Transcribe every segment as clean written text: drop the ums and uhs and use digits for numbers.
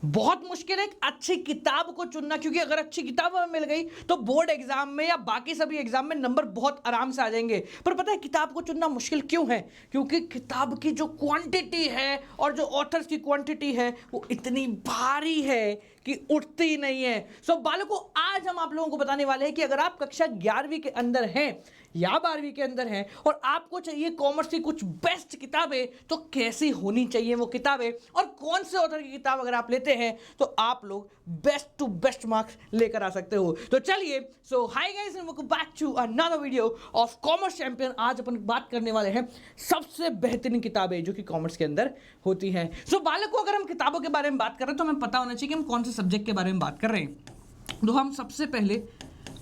बहुत मुश्किल है एक अच्छी किताब को चुनना, क्योंकि अगर अच्छी किताब हमें मिल गई तो बोर्ड एग्जाम में या बाकी सभी एग्जाम में नंबर बहुत आराम से आ जाएंगे। पर पता है किताब को चुनना मुश्किल क्यों है? क्योंकि किताब की जो क्वांटिटी है और जो ऑथर्स की क्वांटिटी है वो इतनी भारी है कि उठती ही नहीं है। सो बालकों, आज हम आप लोगों को बताने वाले हैं कि अगर आप कक्षा 11वीं के अंदर हैं या 12वीं के अंदर हैं और आपको चाहिए कॉमर्स की कुछ बेस्ट किताबें, तो कैसी होनी चाहिए वो किताबें और कौन से ऑथर की किताब अगर आप लेते हैं तो आप लोग बेस्ट टू बेस्ट मार्क्स लेकर आ सकते हो। तो चलिए, so hi guys and welcome back to another video of commerce champion. आज अपन बात करने वाले हैं सबसे बेहतरीन किताबें जो कि कॉमर्स के अंदर होती हैं। सो बालकों, अगर हम किताबों के बारे में बात कर रहे हैं तो हमें पता होना चाहिए कि हम कौन से सब्जेक्ट के बारे में बात कर रहे हैं। तो हम सबसे पहले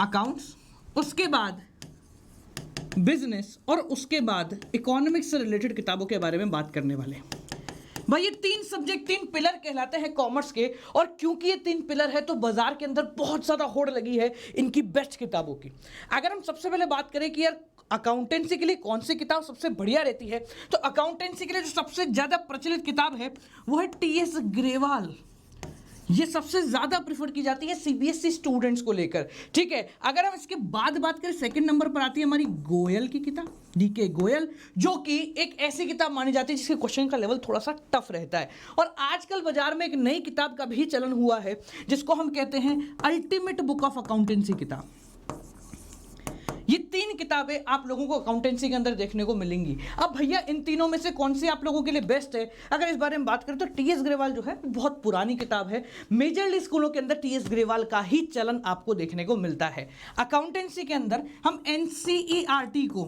अकाउंट्स, उसके बाद बिजनेस और उसके बाद इकोनॉमिक्स से रिलेटेड किताबों के बारे में बात करने वाले हैं। भाई ये तीन सब्जेक्ट, तीन पिलर कहलाते हैं कॉमर्स के, और क्योंकि ये तीन पिलर है तो बाजार के अंदर बहुत ज़्यादा होड़ लगी है इनकी बेस्ट किताबों की। अगर हम सबसे पहले बात करें कि यार अकाउंटेंसी के लिए कौन सी किताब सबसे बढ़िया रहती है, तो अकाउंटेंसी के लिए जो सबसे ज़्यादा प्रचलित किताब है वो है टी.एस. ग्रेवाल। ये सबसे ज्यादा प्रेफर की जाती है सीबीएसई स्टूडेंट्स को लेकर। ठीक है, अगर हम इसके बाद बात करें, सेकंड नंबर पर आती है हमारी गोयल की किताब, डीके गोयल, जो कि एक ऐसी किताब मानी जाती है जिसके क्वेश्चन का लेवल थोड़ा सा टफ रहता है। और आजकल बाजार में एक नई किताब का भी चलन हुआ है जिसको हम कहते हैं अल्टीमेट बुक ऑफ अकाउंटेंसी किताब। ये तीन किताबें आप लोगों को अकाउंटेंसी के अंदर देखने को मिलेंगी। अब भैया इन तीनों में से कौन सी आप लोगों के लिए बेस्ट है, अगर इस बारे में बात करें तो टी.एस. ग्रेवाल जो है बहुत पुरानी किताब है। मेजरली स्कूलों के अंदर टी.एस. ग्रेवाल का ही चलन आपको देखने को मिलता है। अकाउंटेंसी के अंदर हम एनसीईआरटी को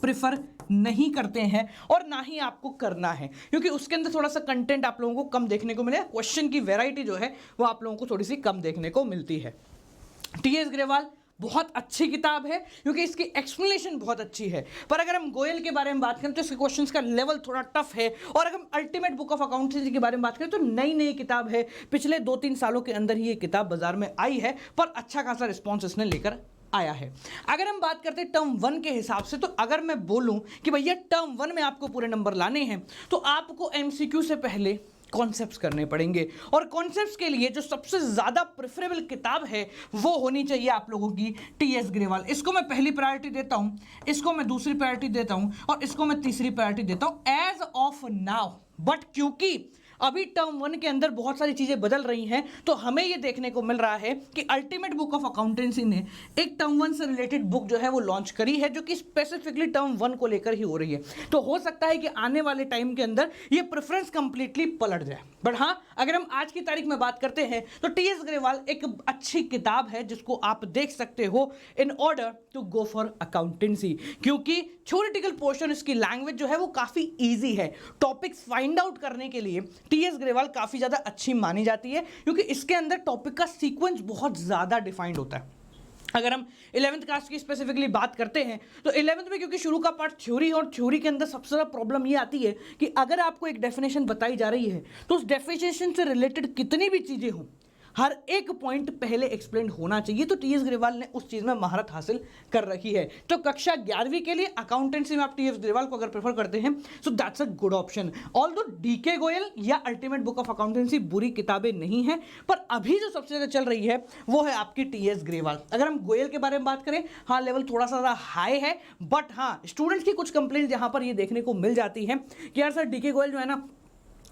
प्रेफर नहीं करते हैं और ना ही आपको करना है, क्योंकि उसके अंदर थोड़ा सा कंटेंट आप लोगों को कम देखने को मिलेगा। क्वेश्चन की वैरायटी जो है वो आप लोगों को थोड़ी सी कम देखने को मिलती है। टी.एस. ग्रेवाल बहुत अच्छी किताब है क्योंकि इसकी एक्सप्लेनेशन बहुत अच्छी है। पर अगर हम गोयल के बारे में बात करें तो इसके क्वेश्चंस का लेवल थोड़ा टफ है। और अगर हम अल्टीमेट बुक ऑफ अकाउंटेंसी के बारे में बात करें तो नई किताब है, पिछले 2-3 सालों के अंदर ही ये किताब बाजार में आई है, पर अच्छा खासा रिस्पॉन्स इसने लेकर आया है। अगर हम बात करते हैं टर्म 1 के हिसाब से, तो अगर मैं बोलूं कि भैया टर्म 1 में आपको पूरे नंबर लाने हैं तो आपको एमसीक्यू से पहले कॉन्सेप्ट्स करने पड़ेंगे। और कॉन्सेप्ट्स के लिए जो सबसे ज्यादा प्रेफरेबल किताब है वो होनी चाहिए आप लोगों की टी.एस. ग्रेवाल। इसको मैं पहली प्रायोरिटी देता हूं, इसको मैं दूसरी प्रायोरिटी देता हूं और इसको मैं तीसरी प्रायोरिटी देता हूं एज ऑफ नाउ। बट क्योंकि अभी टर्म 1 के अंदर बहुत सारी चीजें बदल रही हैं तो हमें यह देखने को मिल रहा है कि अल्टीमेट बुक ऑफ अकाउंटेंसी ने एक टर्म 1 से रिलेटेड बुक जो है वो लॉन्च करी है, जो कि स्पेसिफिकली टर्म 1 को लेकर ही हो रही है। तो हो सकता है कि आने वाले टाइम के अंदर ये प्रेफरेंस कंप्लीटली पलट जाए। बट हाँ, अगर हम आज की तारीख में बात करते हैं तो टी.एस. ग्रेवाल एक अच्छी किताब है जिसको आप देख सकते हो in order to go for accountancy, क्योंकि थ्योरेटिकल पोर्शन, इसकी लैंग्वेज जो है वो काफी ईजी है। टॉपिक्स फाइंड आउट करने के लिए टी.एस. ग्रेवाल काफी ज्यादा अच्छी मानी जाती है क्योंकि इसके अंदर टॉपिक का सीक्वेंस बहुत ज्यादा डिफाइंड होता है। अगर हम 11th क्लास की स्पेसिफिकली बात करते हैं तो 11th में क्योंकि शुरू का पार्ट थ्योरी, और थ्योरी के अंदर सबसे ज़्यादा प्रॉब्लम ये आती है कि अगर आपको एक डेफिनेशन बताई जा रही है तो उस डेफिनेशन से रिलेटेड कितनी भी चीज़ें हों, हर एक पॉइंट पहले एक्सप्लेन होना चाहिए। तो टी.एस. ग्रेवाल ने उस चीज़ में महारत हासिल कर रखी है। तो कक्षा 11वीं के लिए अकाउंटेंसी में आप टी.एस. ग्रेवाल को अगर प्रेफर करते हैं so that's a good option. Although DK Goyal या अल्टीमेट बुक ऑफ अकाउंटेंसी बुरी किताबें नहीं है, पर अभी जो सबसे ज़्यादा चल रही है वो है आपकी टी.एस. ग्रेवाल। अगर हम गोयल के बारे में बात करें, हाँ लेवल थोड़ा सा ज़्यादा हाई है, बट हाँ स्टूडेंट्स की कुछ कंप्लेंट यहाँ पर ये देखने को मिल जाती है कि यार सर डीके गोयल जो है ना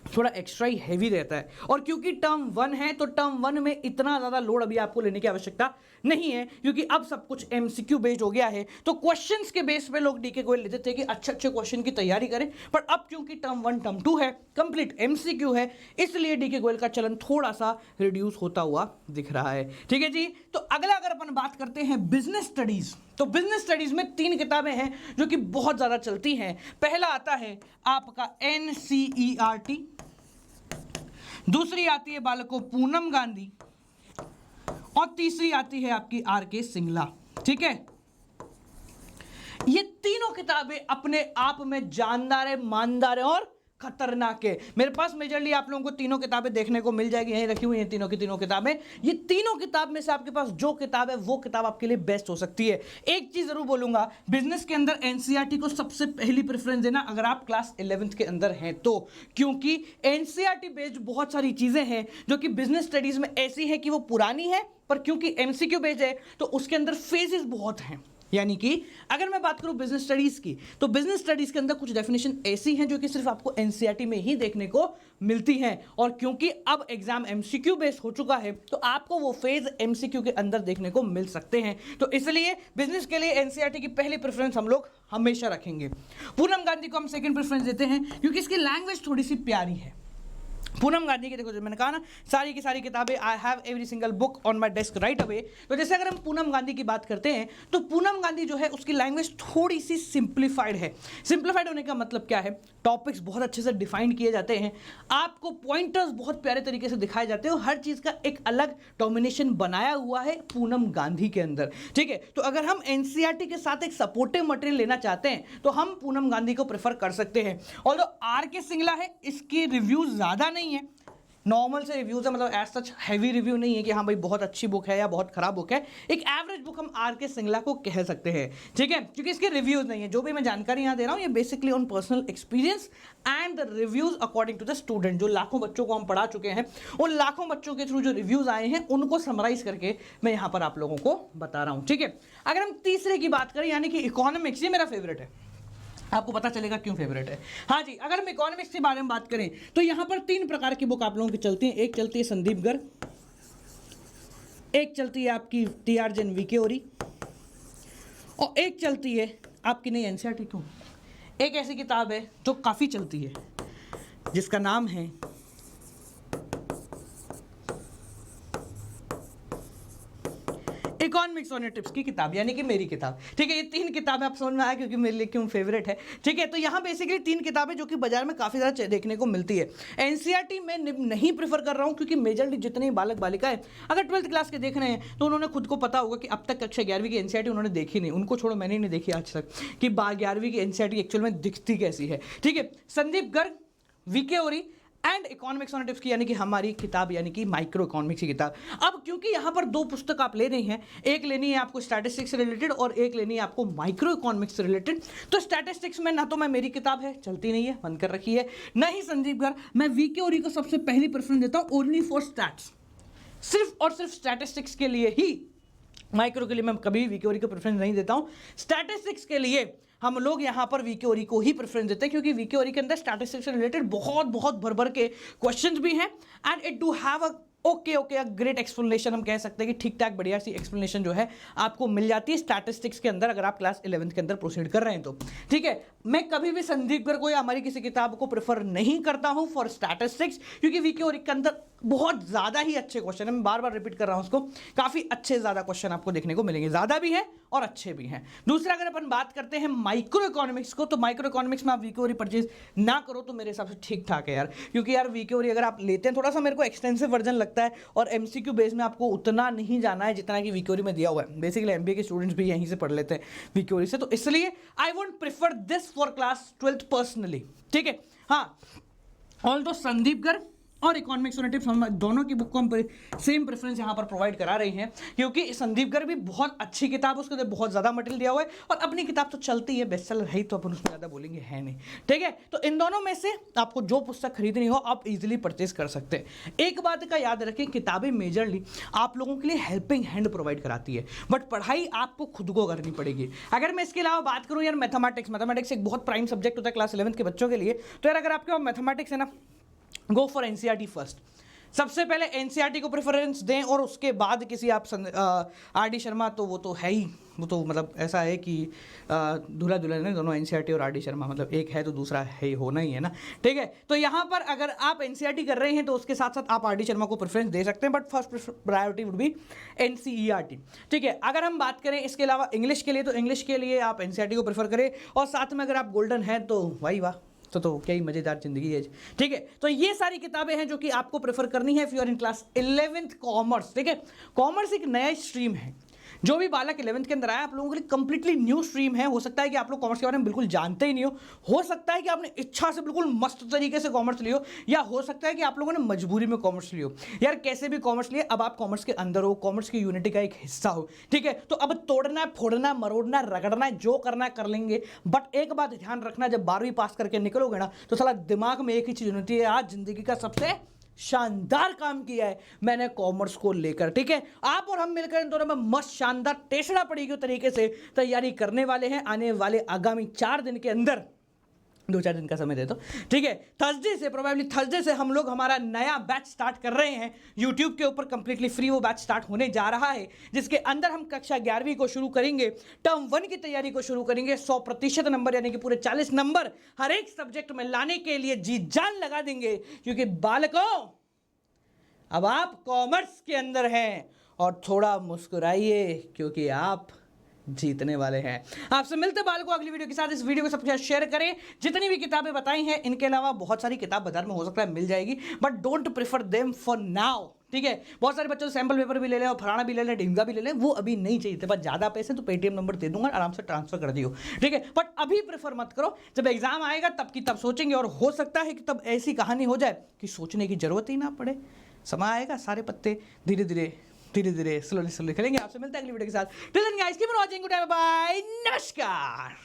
थोड़ा एक्स्ट्रा ही हैवी रहता है। और क्योंकि टर्म 1 है तो टर्म 1 में इतना ज़्यादा लोड अभी आपको लेने की आवश्यकता नहीं है, क्योंकि अब सब कुछ एमसीक्यू बेस्ड हो गया है। तो क्वेश्चंस के बेस पे लोग डीके गोयल लेते थे कि अच्छे अच्छे क्वेश्चन की तैयारी करें, पर अब क्योंकि टर्म 1 टर्म 2 है, कंप्लीट एमसीक्यू है, इसलिए डीके गोयल का चलन थोड़ा सा रिड्यूस होता हुआ दिख रहा है। ठीक है जी। तो अगला अगर अपन बात करते हैं बिजनेस स्टडीज, तो बिजनेस स्टडीज में 3 किताबें हैं जो कि बहुत ज़्यादा चलती हैं। पहला आता है आपका एनसीईआरटी, दूसरी आती है बालकों पूनम गांधी, और तीसरी आती है आपकी आर.के. सिंगला। ठीक है, ये तीनों किताबें अपने आप में जानदार है, मानदार है और खतरनाक है। मेरे पास मेजरली आप लोगों को तीनों किताबें देखने को मिल जाएगी, यहीं रखी हुई हैं तीनों की तीनों किताबें। ये तीनों किताब में से आपके पास जो किताब है वो किताब आपके लिए बेस्ट हो सकती है। एक चीज जरूर बोलूंगा, बिजनेस के अंदर एनसीईआरटी को सबसे पहली प्रेफरेंस देना अगर आप क्लास 11th के अंदर हैं तो, क्योंकि एनसीईआरटी बेस्ड बहुत सारी चीजें हैं जो कि बिजनेस स्टडीज में ऐसी है कि वो पुरानी है, पर क्योंकि एमसीक्यू बेस्ड है तो उसके अंदर फेजेस बहुत हैं। यानी कि अगर मैं बात करूं बिजनेस स्टडीज की, तो बिजनेस स्टडीज के अंदर कुछ डेफिनेशन ऐसी हैं जो कि सिर्फ आपको एनसीईआरटी में ही देखने को मिलती हैं, और क्योंकि अब एग्जाम एमसीक्यू बेस्ड हो चुका है तो आपको वो फेज एमसीक्यू के अंदर देखने को मिल सकते हैं। तो इसलिए बिजनेस के लिए एनसीईआरटी की पहली प्रेफरेंस हम लोग हमेशा रखेंगे। पूनम गांधी को हम सेकंड प्रेफरेंस देते हैं क्योंकि इसकी लैंग्वेज थोड़ी सी प्यारी है। पूनम गांधी की देखो, जो मैंने कहा ना, सारी की सारी किताबें, I have every single book on my desk right away. तो जैसे अगर हम पूनम गांधी की बात करते हैं तो पूनम गांधी जो है उसकी लैंग्वेज थोड़ी सी सिंप्लीफाइड है। सिंप्लीफाइड होने का मतलब क्या है, टॉपिक्स बहुत अच्छे से डिफाइन किए जाते हैं, आपको पॉइंटर्स बहुत प्यारे तरीके से दिखाए जाते हैं, और हर चीज़ का एक अलग डोमिनेशन बनाया हुआ है पूनम गांधी के अंदर। ठीक है, तो अगर हम एनसीईआरटी के साथ एक सपोर्टिव मटेरियल लेना चाहते हैं तो हम पूनम गांधी को प्रेफर कर सकते हैं। और जो आर के सिंगला है, इसके रिव्यूज ज़्यादा नहीं है, नॉर्मल से रिव्यूज है, मतलब एज सच हैवी रिव्यू नहीं है कि हाँ भाई बहुत अच्छी बुक है या बहुत खराब बुक है। एक एवरेज बुक हम आर के सिंगला को कह सकते हैं। ठीक है, क्योंकि इसके रिव्यूज नहीं है, जो भी मैं जानकारी यहाँ दे रहा हूँ ये basically on personal experience and the reviews according to the student. जो लाखों बच्चों को हम पढ़ा चुके हैं, उन लाखों बच्चों के थ्रू जो रिव्यूज आए हैं उनको समराइज करके मैं यहाँ पर आप लोगों को बता रहा हूँ। ठीक है, अगर हम तीसरे की बात करें यानी कि इकोनॉमिक्स, ये मेरा फेवरेट है, आपको पता चलेगा क्यों फेवरेट है। हाँ जी, अगर हम इकोनॉमिक्स के बारे में बात करें तो यहाँ पर तीन प्रकार की बुक आप लोगों की चलती हैं। एक चलती है संदीप गर्ग, एक चलती है आपकी टी.आर. जैन, वी.के. ओरी, और एक चलती है आपकी नई एनसीईआरटी। क्यों? एक ऐसी किताब है जो काफ़ी चलती है जिसका नाम है इकोनॉमिक्स ऑन टिप्स की किताब, यानी कि मेरी किताब। ठीक है, ये तीन किताबें आप समझ में आया क्योंकि मेरे लिए क्यों फेवरेट है। ठीक है, तो यहाँ बेसिकली तीन किताबें जो कि बाजार में काफ़ी ज़्यादा देखने को मिलती है। एनसीईआरटी में नहीं प्रेफर कर रहा हूँ क्योंकि मेजरली जितने बालक बालिकाएं अगर 12th क्लास के देख रहे हैं तो उन्होंने खुद को पता होगा कि अब तक कक्षा 11वीं की एनसीईआरटी उन्होंने देखी नहीं। उनको छोड़ो, मैंने नहीं देखी आज तक कि 11वीं की एनसीईआरटी एक्चुअल में दिखती कैसी है। ठीक है, संदीप गर्ग, वी.के. ओरी एंड इकोनॉमिक्स ऑन टिप्स की, यानी कि हमारी किताब, यानी कि माइक्रो इकोनॉमिक्स की किताब। अब क्योंकि यहाँ पर दो पुस्तक आप ले रही हैं, एक लेनी है आपको स्टैटिस्टिक्स से रिलेटेड और एक लेनी है आपको माइक्रो इकोनॉमिक्स से रिलेटेड। तो स्टैटिस्टिक्स में ना तो मैं मेरी किताब है, चलती नहीं है, बंद कर रखी है, ना ही संदीप गर्ग। मैं वी.के. ओरी को सबसे पहली प्रेफरेंस देता हूँ, ओनली फॉर स्टैट्स, सिर्फ और सिर्फ स्टैटिस्टिक्स के लिए ही। माइक्रो के लिए मैं कभी वी.के. ओरी को प्रेफरेंस नहीं देता हूँ। स्टैटिस्टिक्स के लिए हम लोग यहाँ पर वी.के. ओरी को ही प्रेफरेंस देते हैं क्योंकि वी.के. ओरी के अंदर स्टैटिस्टिक्स से रिलेटेड बहुत बहुत भर के क्वेश्चंस भी हैं and it do have a a great explanation. हम कह सकते हैं कि ठीक ठाक बढ़िया सी एक्सप्लेनेशन जो है आपको मिल जाती है स्टैटिस्टिक्स के अंदर अगर आप क्लास 11th के अंदर प्रोसीड कर रहे हैं तो। ठीक है, मैं कभी भी संदीप गर्ग को या हमारी किसी किताब को प्रेफर नहीं करता हूं फॉर स्टैटिस्टिक्स क्योंकि वी.के. ओरी के अंदर बहुत ज़्यादा ही अच्छे क्वेश्चन है। मैं बार बार रिपीट कर रहा हूं उसको, काफ़ी अच्छे ज़्यादा क्वेश्चन आपको देखने को मिलेंगे, ज़्यादा भी हैं और अच्छे भी हैं। दूसरा, अगर अपन बात करते हैं माइक्रो इकोनॉमिक्स को, तो माइक्रो इकोनॉमिक्स में आप वी.के. ओरी परचेज ना करो तो मेरे हिसाब से ठीक ठाक है यार, क्योंकि यार वी.के. ओरी अगर आप लेते हैं, थोड़ा सा मेरे को एक्सटेंसिव वर्जन लगता है और एमसीक्यू बेस में आपको उतना नहीं जाना है जितना कि वी.के. ओरी में दिया हुआ है। बेसिकली एमबीए के स्टूडेंट्स भी यहीं से पढ़ लेते हैं वी.के. ओरी से, तो इसलिए I won't prefer this for class 12th personally. ठीक है, हाँ, ऑल्दो संदीप गर्ग और इकोनॉमिक्स ऑन टिप्स हम दोनों की बुक को हम सेम प्रेफरेंस यहाँ पर प्रोवाइड करा रही हैं क्योंकि संदीप गर्ग भी बहुत अच्छी किताब है, उसके अंदर बहुत ज़्यादा मटेरियल दिया हुआ है और अपनी किताब तो चलती है, बेस्ट सेलर है तो अपन उसमें ज़्यादा बोलेंगे है नहीं। ठीक है, तो इन दोनों में से आपको जो पुस्तक खरीदनी हो आप इजीली परचेज कर सकते हैं। एक बात का याद रखें, किताबें मेजरली आप लोगों के लिए हेल्पिंग हैंड प्रोवाइड कराती है, बट पढ़ाई आपको खुद को करनी पड़ेगी। अगर मैं इसके अलावा बात करूँ यार मैथमेटिक्स एक बहुत प्राइम सब्जेक्ट होता है क्लास 11th के बच्चों के लिए, तो यार अगर आपके पास मैथमेटिक्स है ना, गो फॉर एनसीईआरटी फर्स्ट। सबसे पहले एनसीईआरटी को प्रेफरेंस दें और उसके बाद किसी आप आर.डी. शर्मा, तो वो तो है ही, वो तो मतलब ऐसा है कि दूल्हा दुल्हन है दोनों, एनसीईआरटी और आर.डी. शर्मा, मतलब एक है तो दूसरा है, होना ही है ना। ठीक है, तो यहाँ पर अगर आप एनसीईआरटी कर रहे हैं तो उसके साथ साथ आप आर.डी. शर्मा को प्रेफरेंस दे सकते हैं, but first priority would be NCERT. ठीक है, अगर हम बात करें इसके अलावा इंग्लिश के लिए, तो इंग्लिश के लिए आप एनसीईआरटी को प्रेफर करें और साथ में अगर आप गोल्डन है तो वाही वाह, तो क्या ही मज़ेदार जिंदगी है। ठीक है, तो ये सारी किताबें हैं जो कि आपको प्रेफर करनी है if you are in class 11th commerce. ठीक है, कॉमर्स एक नया स्ट्रीम है जो भी बालक 11th के अंदर आया, आप लोगों के लिए कंप्लीटली न्यू स्ट्रीम है। हो सकता है कि आप लोग कॉमर्स के बारे में बिल्कुल जानते ही नहीं हो सकता है कि आपने इच्छा से बिल्कुल मस्त तरीके से कॉमर्स लियो, या हो सकता है कि आप लोगों ने मजबूरी में कॉमर्स लियो। यार कैसे भी कॉमर्स लिए, अब आप कॉमर्स के अंदर हो, कॉमर्स की यूनिटी का एक हिस्सा हो, ठीक है। तो अब तोड़ना, फोड़ना, मरोड़ना, रगड़ना, जो करना कर लेंगे, बट एक बात ध्यान रखना, जब 12वीं पास करके निकलोगे ना, तो साला दिमाग में एक ही चीज होती है, आज जिंदगी का सबसे शानदार काम किया है मैंने कॉमर्स को लेकर, ठीक है। आप और हम मिलकर इन दोनों में मस्त शानदार टेसड़ा पड़ेगी तरीके से तैयारी करने वाले हैं। आने वाले आगामी 4 दिन के अंदर, 2-4 दिन का समय दे दो, ठीक है। थर्सडे से, प्रोबेबली थर्सडे से हम लोग हमारा नया बैच स्टार्ट कर रहे हैं यूट्यूब के ऊपर, कंप्लीटली फ्री वो बैच स्टार्ट होने जा रहा है, जिसके अंदर हम कक्षा 11वीं को शुरू करेंगे, टर्म 1 की तैयारी को शुरू करेंगे। 100% नंबर यानी कि पूरे 40 नंबर हर एक सब्जेक्ट में लाने के लिए जी जान लगा देंगे, क्योंकि बालकों अब आप कॉमर्स के अंदर हैं। और थोड़ा मुस्कुराइए क्योंकि आप जीतने वाले हैं। आपसे मिलते बालकों अगली वीडियो के साथ। इस वीडियो को सबके साथ शेयर करें। जितनी भी किताबें बताई हैं, इनके अलावा बहुत सारी किताब बाजार में हो सकता है मिल जाएगी, but don't prefer them for now, ठीक है। बहुत सारे बच्चों से सैंपल पेपर भी ले लें और फलाना भी ले लें, ढींगा भी ले लें, वो अभी नहीं चाहिए। तेरे पास ज़्यादा पैसे तो पेटीएम नंबर दे दूंगा, आराम से ट्रांसफर कर दियो, ठीक है। बट अभी प्रेफर मत करो, जब एग्जाम आएगा तब की तब सोचेंगे, और हो सकता है कि तब ऐसी कहानी हो जाए कि सोचने की जरूरत ही ना पड़े। समय आएगा, सारे पत्ते धीरे धीरे स्लोली खेलेंगे। आपसे मिलते हैं अगली वीडियो के साथ। Till then guys keep on watching, good bye, नमस्कार।